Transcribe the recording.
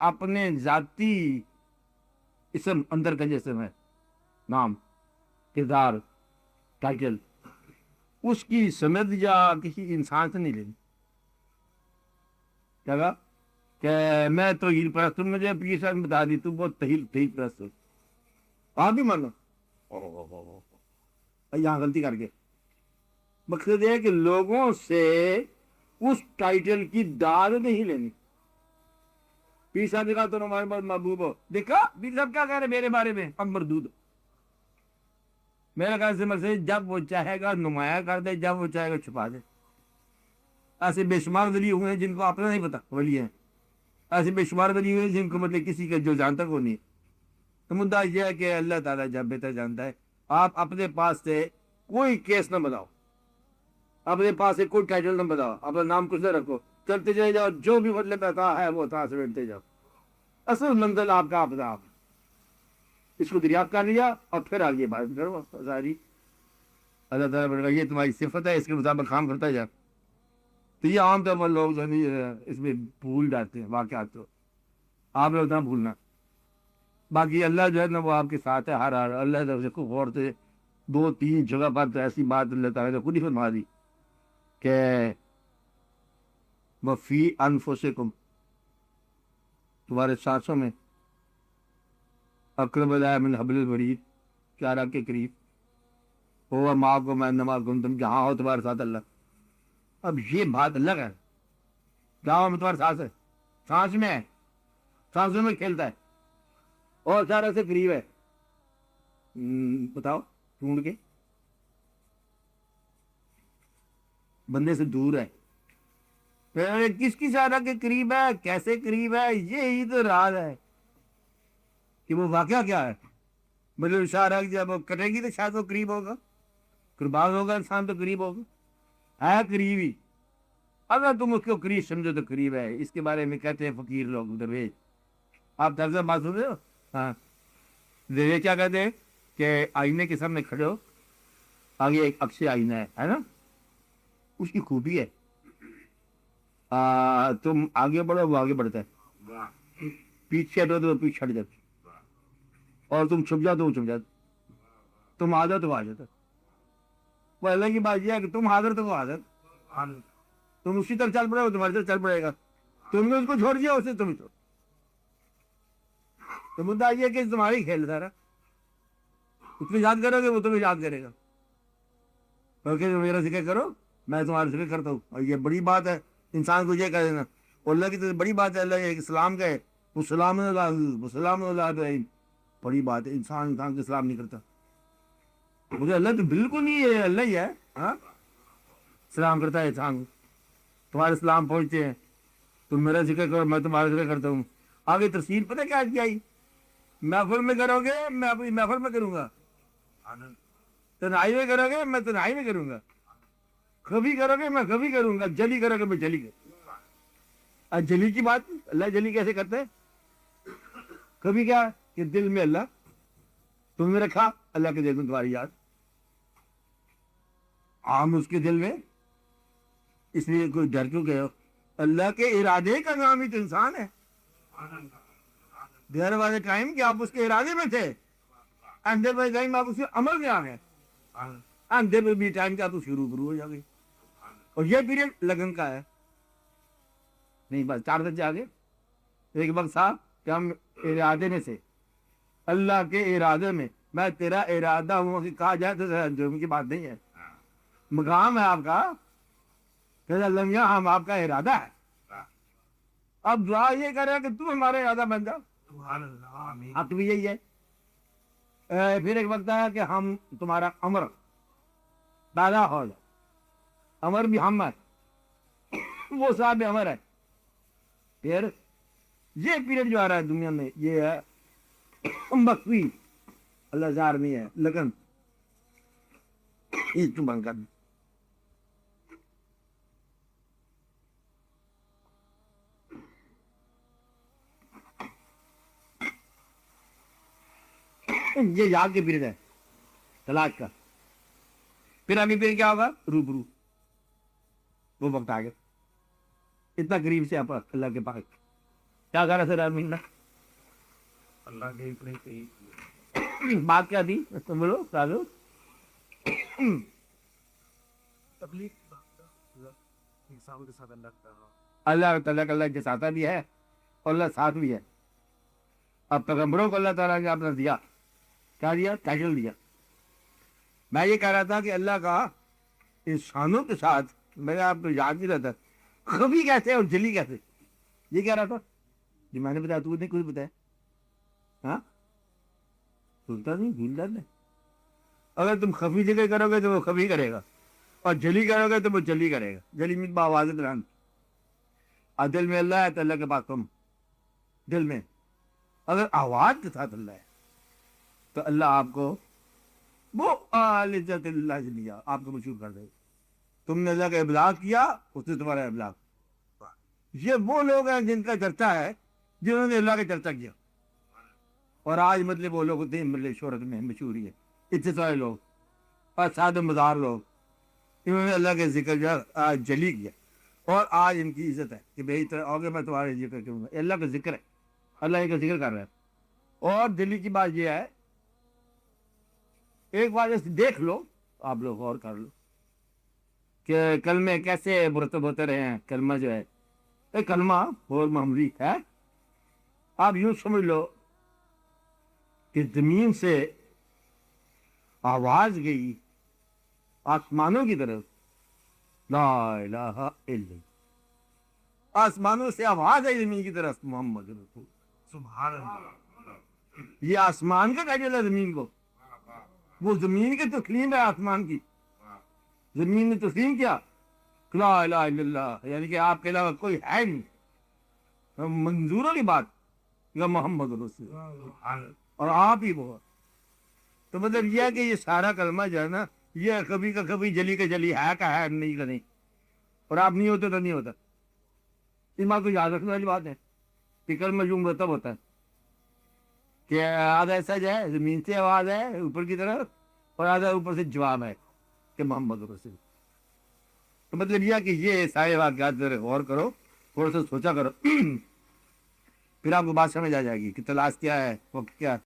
اپنے ذاتی اسم اندر کا جسم ہے، نام، کردار، ٹائٹل، اس کی سمجھ یا کسی انسان سے نہیں لینی. کیا کہا کہ میں توحید پرست ہوں، مجھے پیر صاحب نے بتا دی تو بہت توحید پرست ہو، آپ بھی مانو. یہاں غلطی کر کے مقصد یہ ہے کہ لوگوں سے اس ٹائٹل کی داد نہیں لینی. پیر صاحب نے کہا تو ہمارے پاس محبوب ہو، دیکھا پیر صاحب کیا کہہ رہے میرے بارے میں، ہم مردود. میرا کہا سے مقصد جب وہ چاہے گا نمایاں کر دے، جب وہ چاہے گا چھپا دے. ایسے بے شمار ولی ہوئے ہیں جن کو اپنا نہیں پتا ولی ہیں، ایسے بے شمار ولی ہوئے ہیں جن کو مطلب کسی کا جو جانتا کو نہیں. تو مدعا یہ ہے کہ اللہ تعالیٰ جب بہتر جانتا ہے. آپ اپنے پاس سے کوئی کیس نہ بتاؤ، اپنے پاس سے کوئی ٹائٹل نہ بتاؤ، اپنا نام کچھ نہ رکھو، چلتے چلے جاؤ، جو بھی مطلب بتا ہے وہ تھا سے بیٹھتے جاؤ. اصل منزل آپ کا اپنا آپ، اس کو دریافت کر لیا اور پھر آگے بات کرو ساری. اللہ تعالیٰ بڑھے گا یہ تمہاری صفت ہے، اس کے مطابق کام کرتا جا. تو یہ عام طور پر لوگ اس میں بھول جاتے ہیں واقعات کو، آپ لوگ نہ بھولنا. باقی اللہ جو ہے نا وہ آپ کے ساتھ ہے ہر اللہ تعالیٰ کو غور سے 2-3 جگہ پر تو ایسی بات اللہ تعالیٰ نے خود ہی فرما دی کہ وفی انفسکم، تمہارے سانسوں میں، اقرب الیہ من حبل الورید، پیارا کے قریب، ہوا معکم اینما کنتم، جہاں ہو تمہارے ساتھ اللہ. اب یہ بات اللہ کا ہے، جہاں میں تمہارے سانس ہے، سانس میں ہے، سانسوں میں کھیلتا ہے اور سارا سے قریب ہے. بتاؤ ڈھونڈ کے، بندے سے دور ہے. کس کی سارا کے قریب ہے، کیسے قریب ہے، یہی تو راز ہے کہ وہ واقعہ کیا ہے. مطلب اشارہ جب وہ کٹے گی تو شاید وہ قریب ہوگا، قربان ہوگا انسان تو قریب ہوگا، ہے قریب ہی. اگر تم اس کو قریب سمجھو تو قریب ہے. اس کے بارے میں کہتے ہیں فقیر لوگ درویش. آپ ترجمہ بات سن رہے ہو؟ ہاں، درویش کیا کہتے ہیں کہ آئینے کے سامنے کھڑے ہو، آگے ایک اکشے آئینہ ہے نا، اس کی خوبی ہے تم آگے بڑھو وہ آگے بڑھتا ہے، پیچھے ہٹو تو وہ پیچھے ہٹ جاتا، اور تم چھپ جاؤ تو وہ چھپ جاتا، تم آ جاؤ تو وہ آ جاتا. وہ اللہ کی بات یہ ہے کہ تم حاضر تو وہ حاضر، تم اسی طرح چل پڑے ہو تمہاری طرح چل پڑے گا، تم نے اس کو چھوڑ دیا اسے تم چھوڑ. تو مدعا یہ کہ تمہاری کھیل سارا، اس میں یاد کرو گے وہ تمہیں یاد کرے گا. کیونکہ میرا ذکر کرو میں تمہارا ذکر کرتا ہوں. اور یہ بڑی بات ہے انسان کو یہ کہہ دینا، اللہ کی تو بڑی بات ہے. اللہ ایک اسلام کا ہے، مسلام اللہ، بڑی بات ہے. انسان کو اسلام نہیں کرتا. مجھے اللہ تو بالکل نہیں ہے، اللہ ہی ہے. ہاں سلام کرتا ہے انسان کو، تمہارے اسلام پہنچتے ہیں، تم میرا ذکر کرو میں تمہارا ذکر کرتا ہوں. آگے تفصیل پتہ کیا آئی، محفل میں کرو گے میں اپنی محفل میں کروں گا، تنہائی میں کرو گے میں تنہائی میں کروں گا، کبھی کرو گے میں کبھی کروں گا، جلی کرو گے میں جلی کروں گا. جلی کی بات اللہ جلی کیسے کرتا ہے؟ کبھی کیا کہ دل میں اللہ تم نے رکھا، اللہ کے دل میں تمہاری یاد عام اس کے دل میں. اس لیے کوئی ڈر کیوں گئے ہو؟ اللہ کے ارادے کا نام ہی تو انسان ہے. دیر والے ٹائم کہ آپ اس کے ارادے میں تھے، اندر والے ٹائم آپ اس کے عمل میں آ گئے، اندر میں بھی ٹائم کا آپ شروع ہو جا گئی. اور یہ پیریڈ لگن کا ہے نہیں، بس 4 درجے آگے. ایک وقت صاحب کہ ہم ارادے میں سے اللہ کے ارادے میں، میں تیرا ارادہ ہوں کہ کہا جائے تو جو کی بات نہیں ہے، مقام ہے آپ کا کہ اللہ میاں ہم آپ کا ارادہ ہے. اب دعا یہ کرے کہ تم ہمارا ارادہ بن جاؤ. اب تو یہی ہے. پھر ایک وقت آیا کہ ہم تمہارا امر پیدا ہو جائے، امر بھی ہم ہے، وہ صاحب امر ہے. پھر یہ پیریڈ جو آ رہا ہے دنیا میں یہ ہے مخفی، اللہ ظاہر نہیں ہے، لیکن اس کو بند کر یہ یاد کے پیریڈ ہے تلاش کا. پھر ابھی پھر کیا ہوگا روبرو، وہ وقت آ گیا اتنا قریب سے آپ اللہ کے پاس. کیا کہہ رہا سر آمین اللہ کے اتنے کئی بات کیا تھی تم بولو راجو تبلیغ انسانوں کے ساتھ اللہ کر رہا اللہ تعالیٰ کا اللہ جساتا بھی ہے اور اللہ ساتھ بھی ہے. اب پیغمبروں کو اللہ تعالیٰ نے اپنا دیا کیا دیا ٹائٹل دیا. میں یہ کہہ رہا تھا کہ اللہ کا انسانوں کے ساتھ میں آپ کو یاد نہیں رہتا خفی کیسے اور جلی کیسے یہ کہہ رہا تھا جی میں نے بتایا تو نے کچھ بتایا ہاں سنتا نہیں بھولتا نہیں. اگر تم خفی جگہ کرو گے تو وہ خفی کرے گا اور جلی کرو گے تو وہ جلی کرے گا. جلی میں آواز دران اور دل میں اللہ ہے تو اللہ کے پاس تم دل میں اگر آواز کے ساتھ اللہ ہے تو اللہ آپ کو وہ عزت اللہ سے لیا آپ کو مشہور کر دے. تم نے اللہ کا ابلاغ کیا اس نے تمہارا ابلاغ. یہ وہ لوگ ہیں جن کا چرچا ہے جنہوں نے اللہ کا چرچا کیا اور آج مطلب وہ لوگ ہوتے ہیں مطلب شہرت میں مشہوری ہے اتنے سارے لوگ اور ساد مزار لوگ انہوں نے اللہ کے ذکر جو آج جلی کیا اور آج ان کی عزت ہے کہ بھائی آگے میں تمہارے ذکر کروں گا. اللہ کا ذکر ہے اللہ کا ذکر کر رہا ہے. اور دلی کی بات یہ ہے ایک بات دیکھ لو آپ لوگ غور کر لو کہ کلمے کیسے مرتب ہوتے رہے ہیں. کلمہ جو ہے ایک کلمہ اور معمولی ہے. آپ یوں سمجھ لو کہ زمین سے آواز گئی آسمانوں کی طرف لا الہ الا اللہ. آسمانوں سے آواز آئی زمین کی طرف محمد رسول. سبحان اللہ. یہ آسمان کا ٹائٹل ہے زمین کو. وہ زمین کی تسلیم ہے آسمان کی. زمین نے تسلیم کیا لا الہ الا اللہ یعنی کہ آپ کے علاوہ کوئی ہے نہیں. منظوروں کی بات یا محمد رسول اور آپ ہی وہ. تو مطلب یہ ہے کہ یہ سارا کلمہ جو ہے نا یہ کبھی کا کبھی جلی کا جلی ہے کا ہے نہیں کا نہیں. اور آپ نہیں ہوتے تو نہیں ہوتا. اس بات کو یاد رکھنے والی بات ہے کہ کلمہ یوں مرتب ہوتا ہے کہ آدھا ایسا جو ہے زمین سے آواز ہے اوپر کی طرف اور آدھا اوپر سے جواب ہے کہ محمد رسول. تو مطلب یہ کہ یہ سارے واقعات غور کرو تھوڑا سا سوچا کرو پھر آپ کو بات سمجھ آ جائے گی کہ تلاش کیا ہے وقت کیا ہے.